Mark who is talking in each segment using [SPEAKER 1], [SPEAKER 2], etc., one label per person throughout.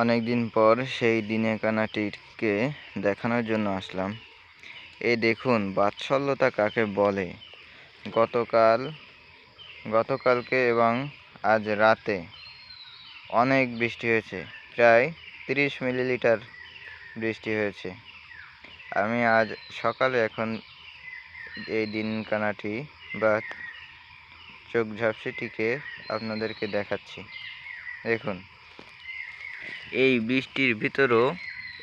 [SPEAKER 1] অনেক দিন পর সেই দিনেকানাটিকে দেখানোর জন্য আসলাম। এই দেখুন বাৎসল্যতা কাকে বলে। গতকালকে এবং আজ রাতে অনেক বৃষ্টি হয়েছে, প্রায় 30 মিলিলিটার বৃষ্টি হয়েছে। আমি আজ সকালে এখন এই দিনকানাটি বা চোখ ঝাপসিটিকে আপনাদেরকে দেখাচ্ছি। দেখুন, এই বৃষ্টির ভিতরও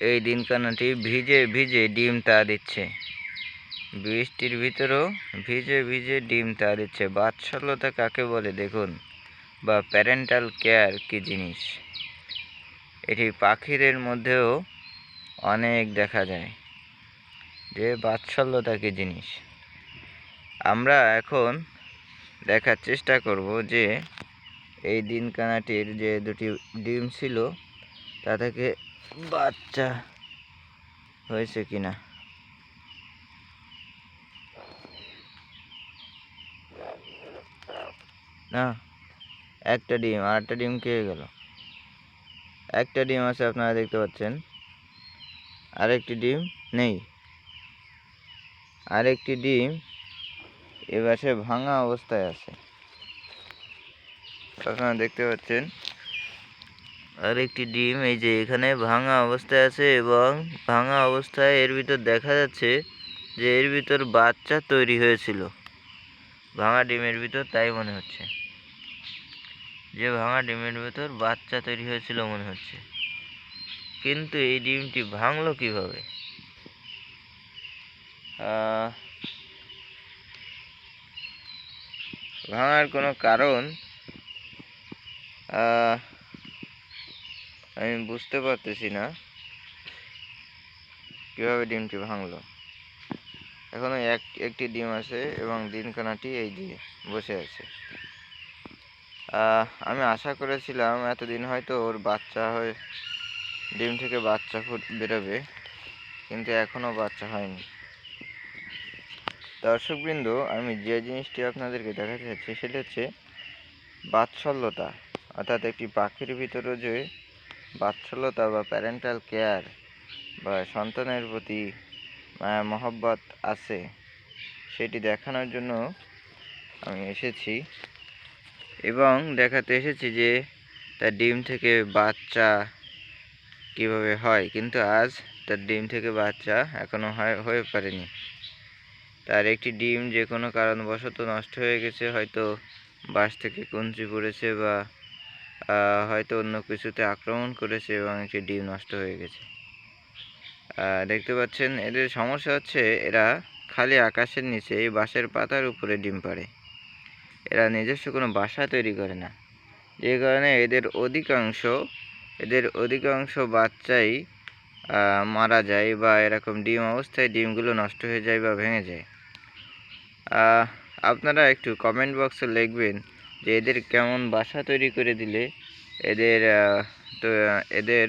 [SPEAKER 1] এই দিনকানাটি ভিজে ভিজে ডিম তা দিচ্ছে। বৃষ্টির ভিতরও ভিজে ভিজে ডিম তা দিচ্ছে। বাৎসল্যতা কাকে বলে দেখুন, বা প্যারেন্টাল কেয়ার কি জিনিস। এটি পাখিদের মধ্যেও অনেক দেখা যায় যে বাৎসল্যতা কি জিনিস। আমরা এখন দেখার চেষ্টা করব যে এই দিনকানাটির যে দুটি ডিম ছিল তা থেকে বাচ্চা হয়েছে কিনা। না, একটা ডিম, আর একটা ডিম খেয়ে গেল। একটা ডিম আছে, আপনারা দেখতে পাচ্ছেন, আরেকটি ডিম নেই। আরেকটি ডিম এবার সে ভাঙা অবস্থায় আছে, আপনারা দেখতে পাচ্ছেন। আরেকটি ডিম এই যে এখানে ভাঙা অবস্থায় আছে, এবং ভাঙা অবস্থায় এর ভিতর দেখা যাচ্ছে যে এর ভিতর বাচ্চা তৈরি হয়েছিল। ভাঙা ডিমের ভিতর তাই মনে হচ্ছে যে ভাঙা ডিমের ভিতর বাচ্চা তৈরি হয়েছিল মনে হচ্ছে। কিন্তু এই ডিমটি ভাঙলো কিভাবে? ভাঙার কোনো কারণ আমি বুঝতে পারতেছি না কিভাবে ডিমটি ভাঙলো। এখনো একটি ডিম আছে এবং দিনকানাটি এই দিয়ে বসে আছে। আমি আশা করেছিলাম এতদিন হয়তো ওর বাচ্চা হয়ে ডিম থেকে বাচ্চা বেরোবে, কিন্তু এখনও বাচ্চা হয়নি। দর্শকবৃন্দ, আমি যে জিনিসটি আপনাদেরকে দেখাতে চাচ্ছি সেটা হচ্ছে বাৎসল্যতা, অর্থাৎ একটি পাখির ভিতরে যে বাৎসল্যতা বা প্যারেন্টাল কেয়ার বা সন্তানের প্রতি মায়া মহব্বত আছে সেটি দেখানোর জন্য আমি এসেছি, এবং দেখাতে এসেছি যে তার ডিম থেকে বাচ্চা কিভাবে হয়। কিন্তু আজ তার ডিম থেকে বাচ্চা এখনও হয়ে পারেনি। তার একটি ডিম যে কোনো কারণবশত নষ্ট হয়ে গেছে, হয়তো বাঁশ থেকে কঞ্চি পড়েছে বা হয়তো অন্য কিছুতে আক্রমণ করেছে এবং একটি ডিম নষ্ট হয়ে গেছে। দেখতে পাচ্ছেন, এদের সমস্যা হচ্ছে এরা খালি আকাশের নিচে এই বাঁশের পাতার উপরে ডিম পাড়ে। এরা নিজস্ব কোনো বাসা তৈরি করে না, যে কারণে এদের অধিকাংশ বাচ্চাই মারা যায়, বা এরকম ডিম অবস্থায় ডিমগুলো নষ্ট হয়ে যায় বা ভেঙে যায়। আপনারা একটু কমেন্ট বক্সে লিখবেন যে এদের কেমন বাসা তৈরি করে দিলে এদের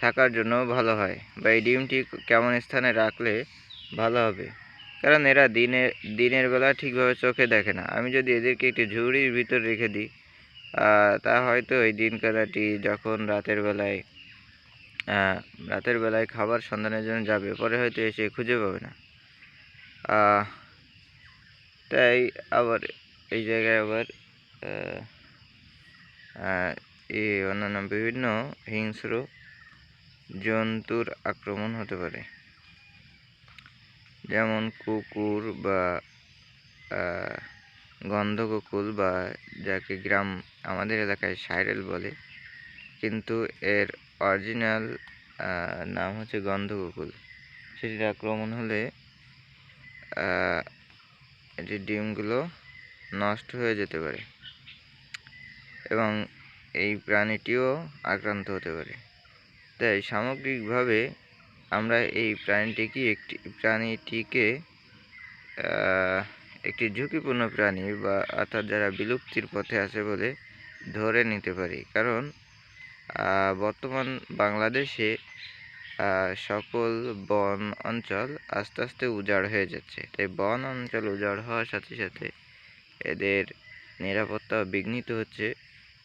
[SPEAKER 1] থাকার জন্য ভালো হয়, বা এই ডিমটি কেমন স্থানে রাখলে ভালো হবে। কারণ এরা দিনের বেলা ঠিকভাবে চোখে দেখে না। আমি যদি এদেরকে একটি ঝুড়ির ভিতর রেখে দিই, তা হয়তো এই দিনকালাটি যখন রাতের বেলায় খাবার সন্ধানের জন্য যাবে, পরে হয়তো এসে খুঁজে পাবে না। তাই আবার এই জায়গায় আবার অন্যান্য বিভিন্ন হিংস্র জন্তুর আক্রমণ হতে পারে, যেমন কুকুর বা গন্ধকুকুর, বা যাকে আমাদের এলাকায় সাইরেল বলে, কিন্তু এর অরিজিনাল নাম হচ্ছে গন্ধকুকুর। সেটির আক্রমণ হলে এটির ডিমগুলো নষ্ট হয়ে যেতে পারে এবং এই প্রাণীটিও আক্রান্ত হতে পারে। তাই সামগ্রিকভাবে আমরা এই প্রাণীটিকে একটি ঝুঁকিপূর্ণ প্রাণী, বা অর্থাৎ যারা বিলুপ্তির পথে আছে বলে ধরে নিতে পারি। কারণ বর্তমান বাংলাদেশে সকল বন অঞ্চল আস্তে আস্তে উজাড় হয়ে যাচ্ছে। তাই বন অঞ্চল উজাড় হওয়ার সাথে সাথে এদের নিরাপত্তা বিঘ্নিত হচ্ছে,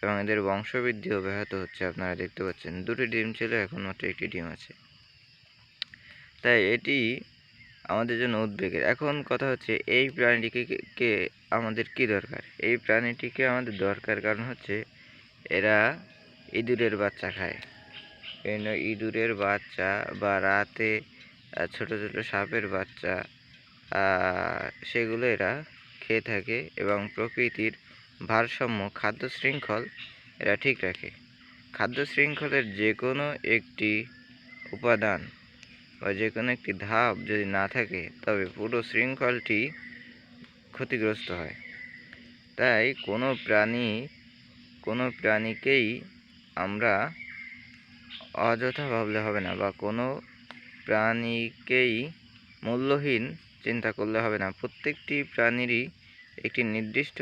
[SPEAKER 1] এবং এদের বংশবৃদ্ধিও ব্যাহত হচ্ছে। আপনারা দেখতে পাচ্ছেন 2টি ডিম ছিল, এখন মাত্র 1টি ডিম আছে। তাই এটি আমাদের জন্য উদ্বেগের। এখন কথা হচ্ছে এই প্রাণীটিকে কে আমাদের কি দরকার? এই প্রাণীটিকে আমাদের দরকার কারণ হচ্ছে এরা ইঁদুরের বাচ্চা খায়। বিভিন্ন ইঁদুরের বাচ্চা বা রাতে ছোট ছোট সাপের বাচ্চা সেগুলো এরা খেয়ে থাকে এবং প্রকৃতির ভারসাম্য খাদ্য শৃঙ্খল এরা ঠিক রাখে। খাদ্য শৃঙ্খলের যে কোনো একটি উপাদান বা যে কোনো একটি ধাপ যদি না থাকে তবে পুরো শৃঙ্খলটি ক্ষতিগ্রস্ত হয়। তাই কোনো প্রাণীকেই আমরা অযথা ভাবলে হবে না, বা কোনো প্রাণীকেই মূল্যহীন চিন্তা করলে হবে না। প্রত্যেকটি প্রাণীরই একটি নির্দিষ্ট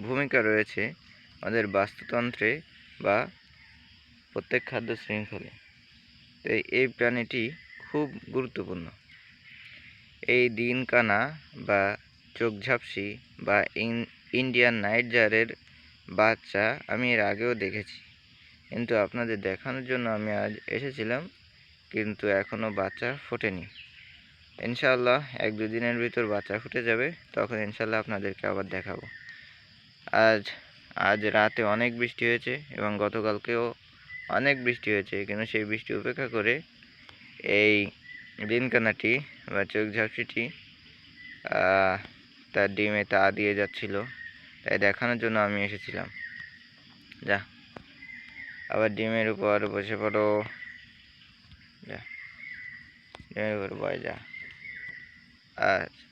[SPEAKER 1] ভূমিকা রয়েছে আমাদের বাস্তুতন্ত্রে বা প্রত্যেক খাদ্য শৃঙ্খলে। তাই এই প্রাণীটি খুব গুরুত্বপূর্ণ। এই দিনকানা বা চোখঝাপসি বা ইন্ডিয়ান নাইটজারের বাচ্চা আমি এর আগেও দেখেছি, কিন্তু আপনাদের দেখানোর জন্য আমি আজ এসেছিলাম, কিন্তু এখনও বাচ্চা ফোটেনি। ইনশাআল্লাহ 1-2 দিনের ভিতর বাচ্চা ফুটে যাবে, তখন ইনশাআল্লাহ আপনাদেরকে আবার দেখাবো। আজ রাতে অনেক বৃষ্টি হয়েছে এবং গতকালকেও অনেক বৃষ্টি হয়েছে, কিন্তু সেই বৃষ্টি উপেক্ষা করে এই দিনকানাটি বা চোখঝাপসিটি তার ডিমে তা দিয়ে যাচ্ছিল, তাই দেখানোর জন্য আমি এসেছিলাম। যা আবার ডিমের উপর বসে পড়ো, যা ডিমের উপর বয় যা। আচ্ছা